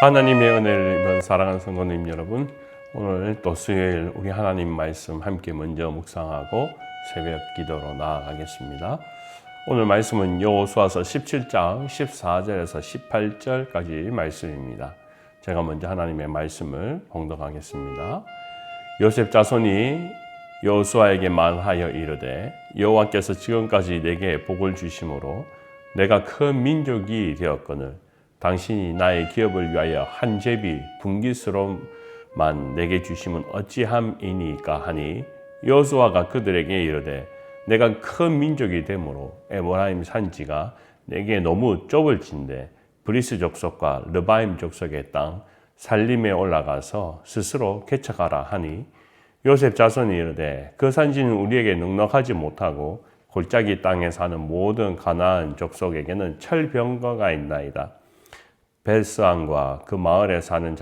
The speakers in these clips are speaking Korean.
하나님의 은혜를 입은 사랑하는 성도님 여러분, 오늘 또 수요일 우리 하나님 말씀 함께 먼저 묵상하고 새벽 기도로 나아가겠습니다. 오늘 말씀은 여호수아서 17장 14절에서 18절까지 말씀입니다. 제가 먼저 하나님의 말씀을 봉독하겠습니다. 요셉 자손이 여호수아에게 말하여 이르되 여호와께서 지금까지 내게 복을 주심으로 내가 큰 민족이 되었거늘 당신이 나의 기업을 위하여 한 제비 분깃으로만 내게 주심은 어찌함이니까 하니 여호수아가 그들에게 이르되 내가 큰 민족이 되므로 에브라임 산지가 내게 너무 좁을진대 브리스 족속과 르바임 족속의 땅 살림에 올라가서 스스로 개척하라 하니 요셉 자손이 이르되 그 산지는 우리에게 넉넉하지 못하고 골짜기 땅에 사는 모든 가나안 족속에게는 철병거가 있나이다. 벳스안과 그 마을에 사는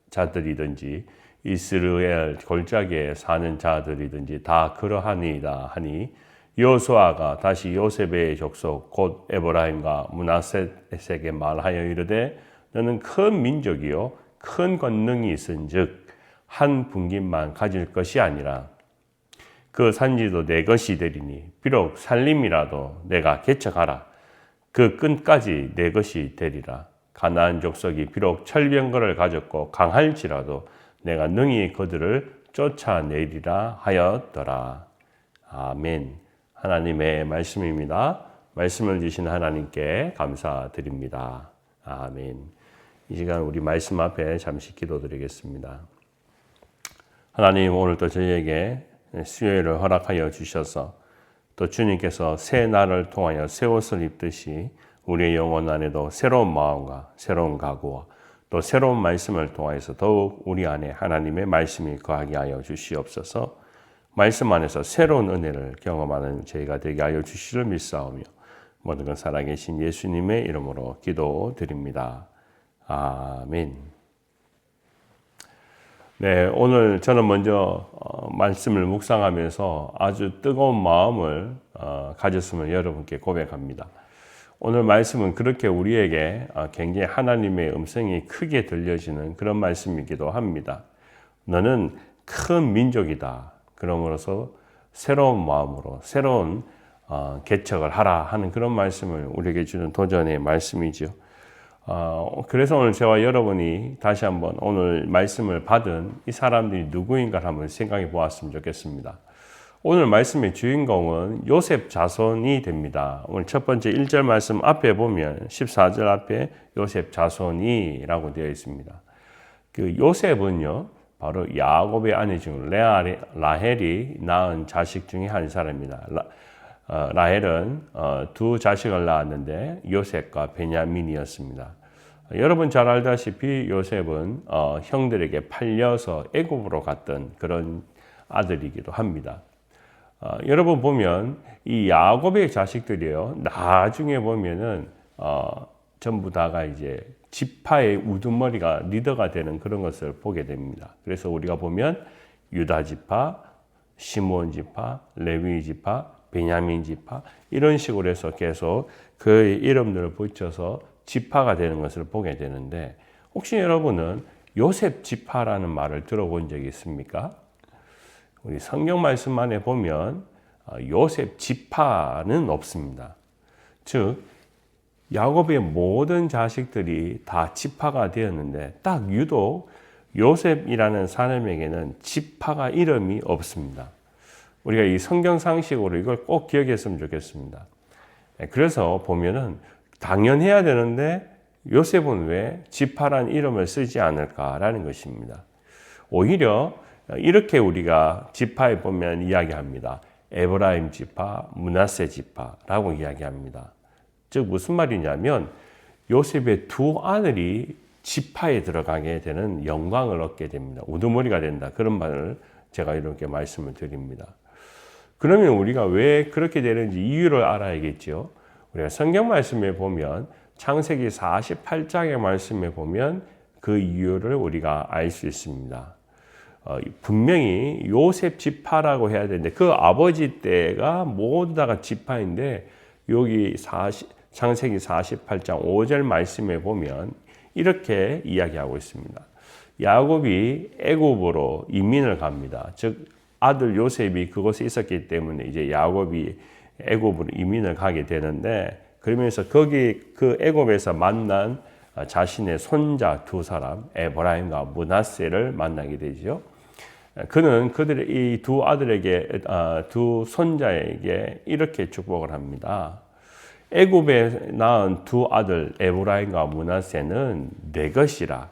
자들이든지 이스라엘 골짜기에 사는 자들이든지 다 그러하니이다 하니 여호수아가 다시 요셉의 족속 곧 에브라임과 므낫셋에게 말하여 이르되 너는 큰 민족이요 큰 권능이 있은즉 한 분깃만 가질 것이 아니라 그 산지도 내 것이 되리니 비록 살림이라도 내가 개척하라 그 끈까지 내 것이 되리라. 가나안 족속이 비록 철병거를 가졌고 강할지라도 내가 능히 그들을 쫓아내리라 하였더라. 아멘. 하나님의 말씀입니다. 말씀을 주신 하나님께 감사드립니다. 아멘. 이 시간 우리 말씀 앞에 잠시 기도드리겠습니다. 하나님, 오늘도 저희에게 수요일을 허락하여 주셔서 또 주님께서 새 날을 통하여 새 옷을 입듯이 우리의 영혼 안에도 새로운 마음과 새로운 각오와 또 새로운 말씀을 통하여서 더욱 우리 안에 하나님의 말씀이 거하게 하여 주시옵소서. 말씀 안에서 새로운 은혜를 경험하는 저희가 되게 하여 주시를 믿사오며 모든 것 살아계신 예수님의 이름으로 기도드립니다. 아멘. 네, 오늘 저는 먼저 말씀을 묵상하면서 아주 뜨거운 마음을 가졌음을 여러분께 고백합니다. 오늘 말씀은 그렇게 우리에게 굉장히 하나님의 음성이 크게 들려지는 그런 말씀이기도 합니다. 너는 큰 민족이다. 그러므로서 새로운 마음으로 새로운 개척을 하라 하는 그런 말씀을 우리에게 주는 도전의 말씀이죠. 그래서 오늘 저와 여러분이 다시 한번 오늘 말씀을 받은 이 사람들이 누구인가를 한번 생각해 보았으면 좋겠습니다. 오늘 말씀의 주인공은 요셉 자손이 됩니다. 오늘 첫 번째 1절 말씀 앞에 보면 14절 앞에 요셉 자손이라고 되어 있습니다. 그 요셉은요, 바로 야곱의 아내 중 라헬이 낳은 자식 중에 한 사람입니다. 라헬은 두 자식을 낳았는데 요셉과 베냐민이었습니다. 여러분 잘 알다시피 요셉은 형들에게 팔려서 애굽으로 갔던 그런 아들이기도 합니다. 여러분 보면 이 야곱의 자식들이요, 나중에 보면은 전부 다가 이제 지파의 우두머리가 리더가 되는 그런 것을 보게 됩니다. 그래서 우리가 보면 유다 지파, 시므온 지파, 레위 지파, 베냐민 지파 이런 식으로 해서 계속 그의 이름들을 붙여서 지파가 되는 것을 보게 되는데, 혹시 여러분은 요셉 지파라는 말을 들어본 적이 있습니까? 우리 성경 말씀 안에 보면 요셉 지파는 없습니다. 즉 야곱의 모든 자식들이 다 지파가 되었는데 딱 유독 요셉이라는 사람에게는 지파가 이름이 없습니다. 우리가 이 성경 상식으로 이걸 꼭 기억했으면 좋겠습니다. 그래서 보면은 당연해야 되는데 요셉은 왜 지파란 이름을 쓰지 않을까라는 것입니다. 오히려 이렇게 우리가 지파에 보면 이야기합니다. 에브라임 지파, 므낫세 지파라고 이야기합니다. 즉 무슨 말이냐면 요셉의 두 아들이 지파에 들어가게 되는 영광을 얻게 됩니다. 우두머리가 된다. 그런 말을 제가 이렇게 말씀을 드립니다. 그러면 우리가 왜 그렇게 되는지 이유를 알아야겠죠. 우리가 성경 말씀에 보면 창세기 48장의 말씀에 보면 그 이유를 우리가 알 수 있습니다. 분명히 요셉 지파라고 해야 되는데 그 아버지 때가 모두 다가 지파인데 여기 창세기 48장 5절 말씀에 보면 이렇게 이야기하고 있습니다. 야곱이 애굽으로 이민을 갑니다. 즉 아들 요셉이 그곳에 있었기 때문에 이제 야곱이 애굽으로 이민을 가게 되는데, 그러면서 거기 그 애굽에서 만난 자신의 손자 두 사람 에브라임과 므낫세를 만나게 되죠. 그는 그들의 이 두 아들에게 두 손자에게 이렇게 축복을 합니다. 애굽에 낳은 두 아들 에브라임과 므낫세는 내 것이라.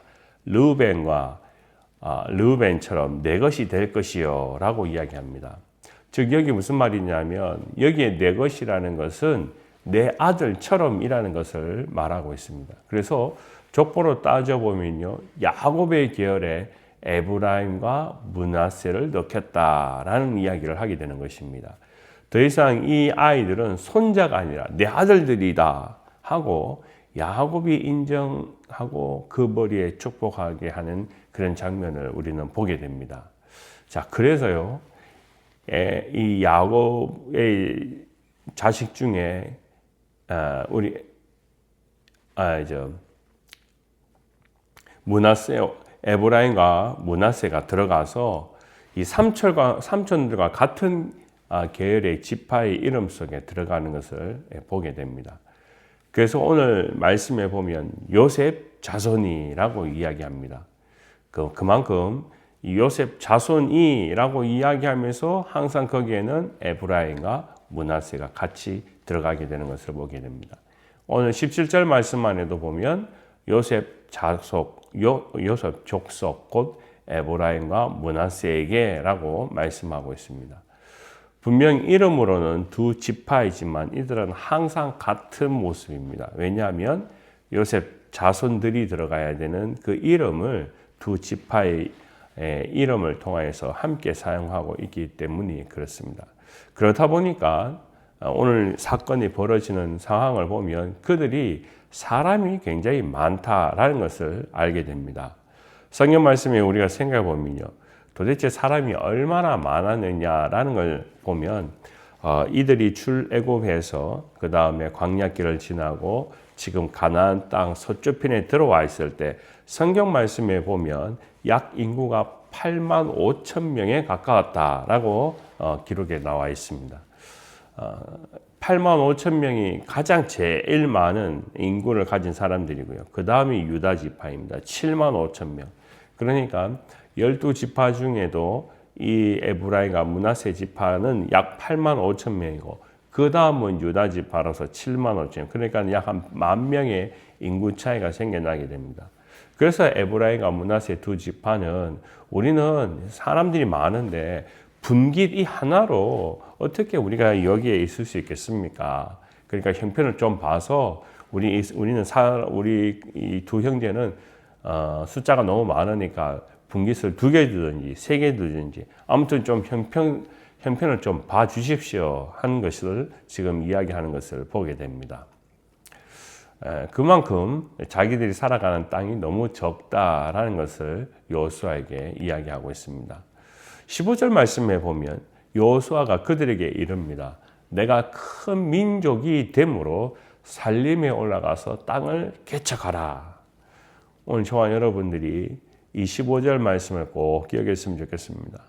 르우벤처럼 내 것이 될 것이요 라고 이야기합니다. 즉 여기 무슨 말이냐면, 여기에 내 것이라는 것은 내 아들처럼이라는 것을 말하고 있습니다. 그래서 족보로 따져보면요, 야곱의 계열에 에브라임과 므낫세를 넣겠다라는 이야기를 하게 되는 것입니다. 더 이상 이 아이들은 손자가 아니라 내 아들들이다 하고 야곱이 인정하고 그 머리에 축복하게 하는 그런 장면을 우리는 보게 됩니다. 자, 그래서요, 이 야곱의 자식 중에 에브라임과 므낫세가 들어가서 이 삼촌들과 같은 계열의 지파의 이름 속에 들어가는 것을 보게 됩니다. 그래서 오늘 말씀에 보면 요셉 자손이라고 이야기합니다. 그만큼 요셉 자손이라고 이야기하면서 항상 거기에는 에브라임과 므낫세가 같이 들어가게 되는 것을 보게 됩니다. 오늘 17절 말씀만 해도 보면 요셉 족속 곧 에브라임과 므낫세에게라고 말씀하고 있습니다. 분명 이름으로는 두 지파이지만 이들은 항상 같은 모습입니다. 왜냐하면 요셉 자손들이 들어가야 되는 그 이름을 두 지파의 이름을 통해서 함께 사용하고 있기 때문이 그렇습니다. 그렇다 보니까 오늘 사건이 벌어지는 상황을 보면 그들이 사람이 굉장히 많다라는 것을 알게 됩니다. 성경 말씀에 우리가 생각해 보면요, 도대체 사람이 얼마나 많았느냐라는 걸 보면 이들이 출애굽해서 그 다음에 광야길을 지나고 지금 가나안 땅 서쪽편에 들어와 있을 때 성경 말씀에 보면 약 인구가 8만 5천 명에 가까웠다라고 기록에 나와 있습니다. 8만 5천 명이 가장 제일 많은 인구를 가진 사람들이고요. 그 다음이 유다 지파입니다. 7만 5천 명. 그러니까 12지파 중에도 이 에브라임과 므낫세 지파는 약 8만 5천 명이고 그 다음은 유다 지파로서 7만 5천 명. 그러니까 약 한 10,000명의 인구 차이가 생겨나게 됩니다. 그래서 에브라임과 므낫세 두 지파는 우리는 사람들이 많은데 분깃 이 하나로 어떻게 우리가 여기에 있을 수 있겠습니까? 그러니까 형편을 좀 봐서 우리 이 두 형제는 숫자가 너무 많으니까 분깃을 2개 두든지 3개 두든지 아무튼 좀 형편을 좀 봐주십시오 하는 것을 지금 이야기하는 것을 보게 됩니다. 그만큼 자기들이 살아가는 땅이 너무 적다라는 것을 여호수아에게 이야기하고 있습니다. 15절 말씀에 보면 여호수아가 그들에게 이릅니다. 내가 큰 민족이 됨으로 살림에 올라가서 땅을 개척하라. 오늘 저와 여러분들이 이 15절 말씀을 꼭 기억했으면 좋겠습니다.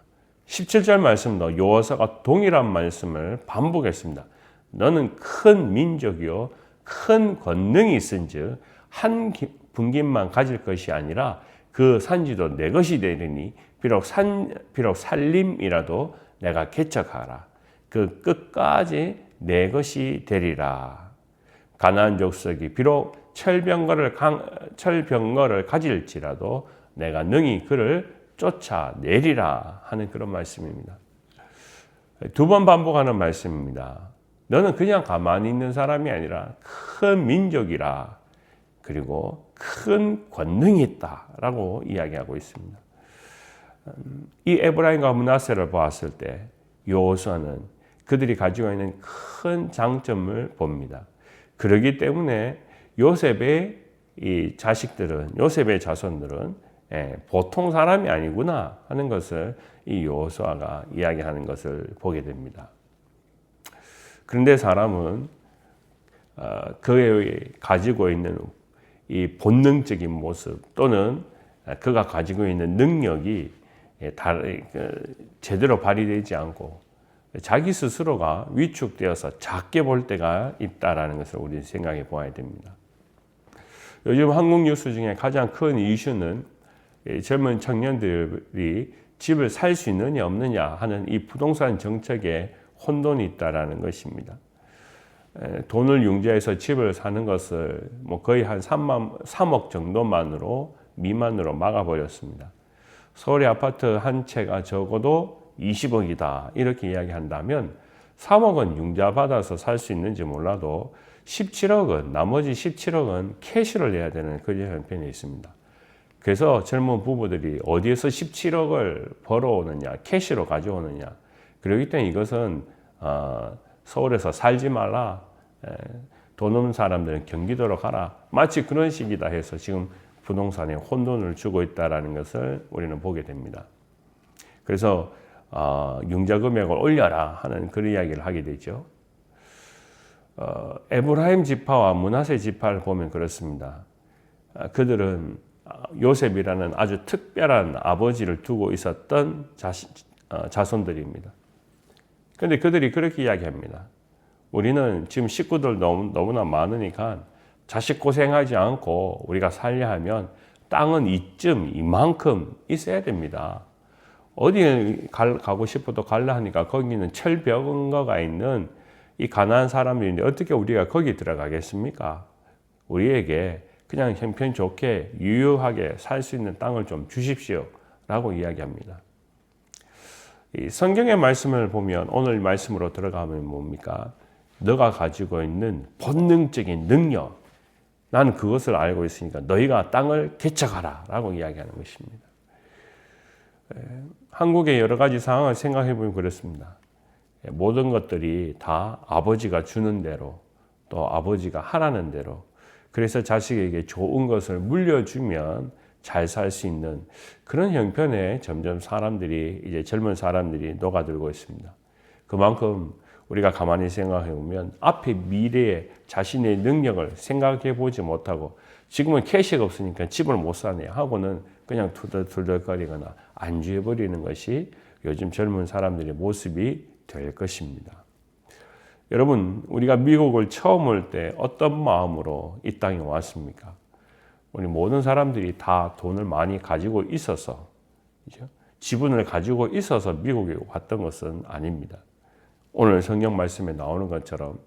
17절 말씀도 여호수아가 동일한 말씀을 반복했습니다. 너는 큰 민족이요 큰 권능이 있은즉 한 분깃만 가질 것이 아니라 그 산지도 내 것이 되리니 비록 살림이라도 내가 개척하라. 그 끝까지 내 것이 되리라. 가나안 족속이 비록 철병거를 가질지라도 내가 능히 그를 쫓아내리라 하는 그런 말씀입니다. 2번 반복하는 말씀입니다. 너는 그냥 가만히 있는 사람이 아니라 큰 민족이라. 그리고 큰 권능이 있다라고 이야기하고 있습니다. 이 에브라임과 므낫세를 보았을 때 여호수아는 그들이 가지고 있는 큰 장점을 봅니다. 그렇기 때문에 요셉의 이 자식들은, 요셉의 자손들은 보통 사람이 아니구나 하는 것을 이 여호수아가 이야기하는 것을 보게 됩니다. 그런데 사람은 그의 가지고 있는 이 본능적인 모습 또는 그가 가지고 있는 능력이 제대로 발휘되지 않고 자기 스스로가 위축되어서 작게 볼 때가 있다는 것을 우리는 생각해 보아야 됩니다. 요즘 한국 뉴스 중에 가장 큰 이슈는 젊은 청년들이 집을 살 수 있느냐 없느냐 하는 이 부동산 정책에 혼돈이 있다는 것입니다. 돈을 융자해서 집을 사는 것을 거의 한 3억 정도만으로 미만으로 막아버렸습니다. 서울의 아파트 한 채가 적어도 20억이다 이렇게 이야기한다면 3억은 융자 받아서 살 수 있는지 몰라도 17억은 나머지 17억은 캐시를 내야 되는 그런 형편이 있습니다. 그래서 젊은 부부들이 어디에서 17억을 벌어오느냐 캐시로 가져오느냐 그렇기 때문에 이것은 서울에서 살지 말라 돈 없는 사람들은 경기도로 가라 마치 그런 식이다 해서 지금 부동산에 혼돈을 주고 있다는 것을 우리는 보게 됩니다. 그래서 융자 금액을 올려라 하는 그런 이야기를 하게 되죠. 에브라임 지파와 므낫세 지파를 보면 그렇습니다. 그들은 요셉이라는 아주 특별한 아버지를 두고 있었던 자손들입니다. 그런데 그들이 그렇게 이야기합니다. 우리는 지금 식구들 너무나 많으니까 자식 고생하지 않고 우리가 살려 하면 땅은 이만큼 있어야 됩니다. 어디 가고 싶어도 갈라 하니까 거기는 철벽은거가 있는 이 가난한 사람들인데 어떻게 우리가 거기 들어가겠습니까? 우리에게 그냥 형편 좋게 유유하게 살 수 있는 땅을 좀 주십시오 라고 이야기합니다. 이 성경의 말씀을 보면 오늘 말씀으로 들어가면 뭡니까? 너가 가지고 있는 본능적인 능력 나는 그것을 알고 있으니까 너희가 땅을 개척하라 라고 이야기하는 것입니다. 한국의 여러 가지 상황을 생각해 보면 그렇습니다. 모든 것들이 다 아버지가 주는 대로 또 아버지가 하라는 대로 그래서 자식에게 좋은 것을 물려주면 잘 살 수 있는 그런 형편에 점점 이제 젊은 사람들이 녹아들고 있습니다. 그만큼 우리가 가만히 생각해 보면 앞에 미래에 자신의 능력을 생각해 보지 못하고 지금은 캐시가 없으니까 집을 못 사네 하고는 그냥 투덜투덜거리거나 안주해 버리는 것이 요즘 젊은 사람들의 모습이 될 것입니다. 여러분, 우리가 미국을 처음 올 때 어떤 마음으로 이 땅에 왔습니까? 우리 모든 사람들이 다 돈을 많이 가지고 있어서, 그렇죠? 지분을 가지고 있어서 미국에 왔던 것은 아닙니다. 오늘 성경 말씀에 나오는 것처럼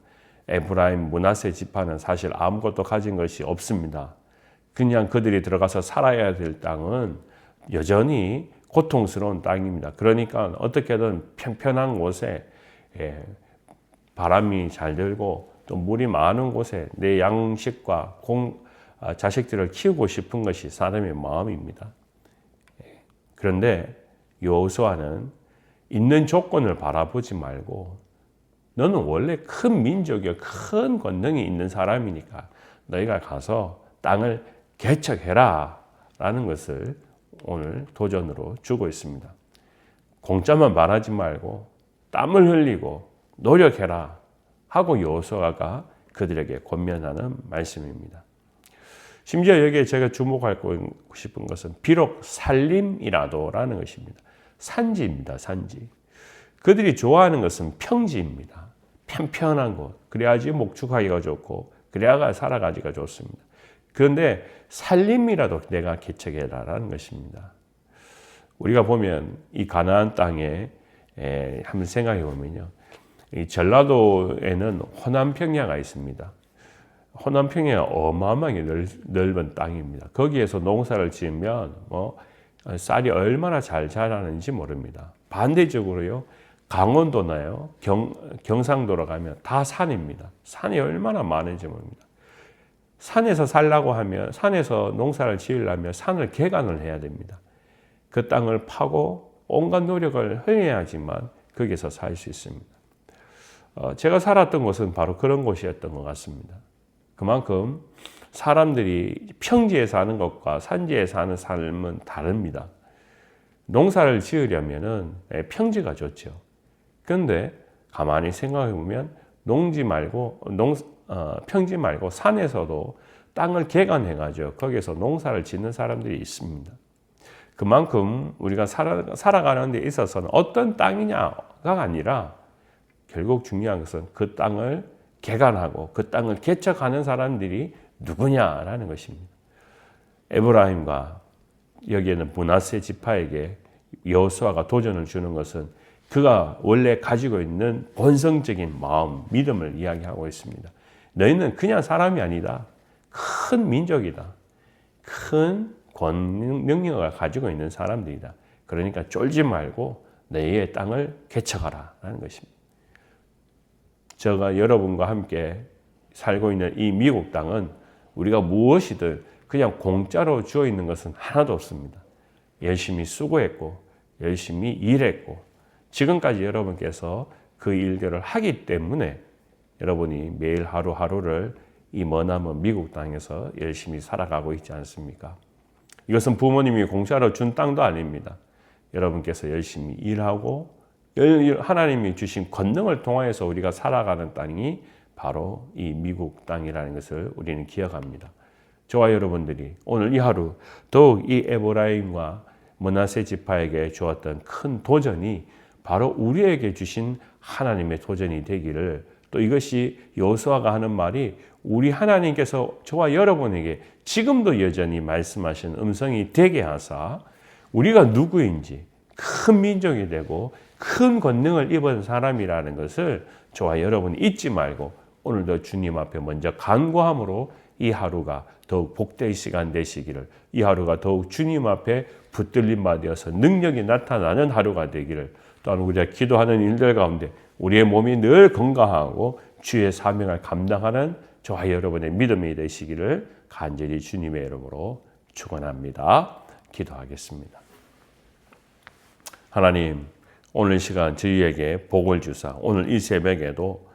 에브라임 므낫세 지파는 사실 아무것도 가진 것이 없습니다. 그냥 그들이 들어가서 살아야 될 땅은 여전히 고통스러운 땅입니다. 그러니까 어떻게든 평평한 곳에 바람이 잘 들고 또 물이 많은 곳에 내 양식과 자식들을 키우고 싶은 것이 사람의 마음입니다. 그런데 여호수아는 있는 조건을 바라보지 말고 너는 원래 큰 민족이요 큰 권능이 있는 사람이니까 너희가 가서 땅을 개척해라 라는 것을 오늘 도전으로 주고 있습니다. 공짜만 말하지 말고 땀을 흘리고 노력해라 하고 여호수아가 그들에게 권면하는 말씀입니다. 심지어 여기에 제가 주목하고 싶은 것은 비록 살림이라도라는 것입니다. 산지입니다. 산지. 그들이 좋아하는 것은 평지입니다. 편편한 곳. 그래야지 목축하기가 좋고 그래야 살아가기가 좋습니다. 그런데 살림이라도 내가 개척해라라는 것입니다. 우리가 보면 이 가나안 땅에 한번 생각해 보면요. 이 전라도에는 호남평야가 있습니다. 호남평야 어마어마하게 넓은 땅입니다. 거기에서 농사를 지으면 쌀이 얼마나 잘 자라는지 모릅니다. 반대적으로요. 강원도나요. 경상도로 가면 다 산입니다. 산이 얼마나 많은지 모릅니다. 산에서 살려고 하면 산에서 농사를 지으려면 산을 개간을 해야 됩니다. 그 땅을 파고 온갖 노력을 해야지만 거기서 살 수 있습니다. 제가 살았던 곳은 바로 그런 곳이었던 것 같습니다. 그만큼 사람들이 평지에 사는 것과 산지에 사는 삶은 다릅니다. 농사를 지으려면은 평지가 좋죠. 그런데 가만히 생각해 보면 평지 말고 산에서도 땅을 개간해가지고 거기서 농사를 짓는 사람들이 있습니다. 그만큼 우리가 살아가는 데 있어서는 어떤 땅이냐가 아니라 결국 중요한 것은 그 땅을 개간하고 그 땅을 개척하는 사람들이 누구냐라는 것입니다. 에브라임과 여기에는 므낫세 지파에게 여호수아가 도전을 주는 것은 그가 원래 가지고 있는 본성적인 마음, 믿음을 이야기하고 있습니다. 너희는 그냥 사람이 아니다. 큰 민족이다. 큰 명령을 가지고 있는 사람들이다. 그러니까 쫄지 말고 너희의 땅을 개척하라 라는 것입니다. 제가 여러분과 함께 살고 있는 이 미국 땅은 우리가 무엇이든 그냥 공짜로 주어 있는 것은 하나도 없습니다. 열심히 수고했고 열심히 일했고 지금까지 여러분께서 그 일들을 하기 때문에 여러분이 매일 하루하루를 이 머나먼 미국 땅에서 열심히 살아가고 있지 않습니까? 이것은 부모님이 공짜로 준 땅도 아닙니다. 여러분께서 열심히 일하고 하나님이 주신 권능을 통하여서 우리가 살아가는 땅이 바로 이 미국 땅이라는 것을 우리는 기억합니다. 저와 여러분들이 오늘 이 하루 더욱 이 에브라임과 므낫세 지파에게 주었던 큰 도전이 바로 우리에게 주신 하나님의 도전이 되기를, 또 이것이 여호수아가 하는 말이 우리 하나님께서 저와 여러분에게 지금도 여전히 말씀하신 음성이 되게 하사 우리가 누구인지, 큰 민족이 되고 큰 권능을 입은 사람이라는 것을 저와 여러분이 잊지 말고 오늘도 주님 앞에 먼저 간구함으로 이 하루가 더욱 복된 시간 되시기를, 이 하루가 더욱 주님 앞에 붙들림 받아서 능력이 나타나는 하루가 되기를, 또한 우리가 기도하는 일들 가운데 우리의 몸이 늘 건강하고 주의 사명을 감당하는 저와 여러분의 믿음이 되시기를 간절히 주님의 이름으로 축원합니다. 기도하겠습니다. 하나님, 오늘 시간 저희에게 복을 주사 오늘 이 새벽에도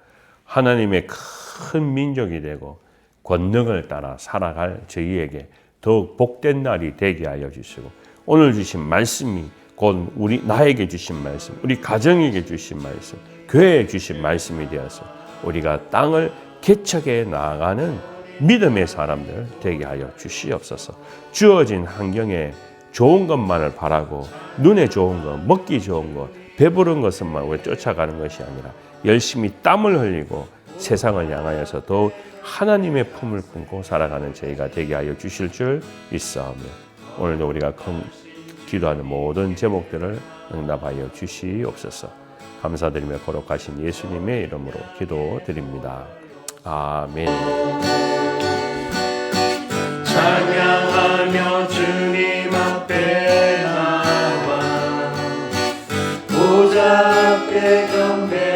하나님의 큰 민족이 되고 권능을 따라 살아갈 저희에게 더욱 복된 날이 되게 하여 주시고, 오늘 주신 말씀이 곧 나에게 주신 말씀, 우리 가정에게 주신 말씀, 교회에 주신 말씀이 되어서 우리가 땅을 개척해 나아가는 믿음의 사람들 되게 하여 주시옵소서. 주어진 환경에 좋은 것만을 바라고 눈에 좋은 것, 먹기 좋은 것, 배부른 것만 우리 쫓아가는 것이 아니라 열심히 땀을 흘리고 세상을 향하여서 더욱 하나님의 품을 품고 살아가는 저희가 되게 하여 주실 줄 믿사오며, 오늘도 우리가 기도하는 모든 제목들을 응답하여 주시옵소서. 감사드리며 거룩하신 예수님의 이름으로 기도드립니다. 아멘. 찬양하며 주님 앞에 나와 보좌 앞에 경배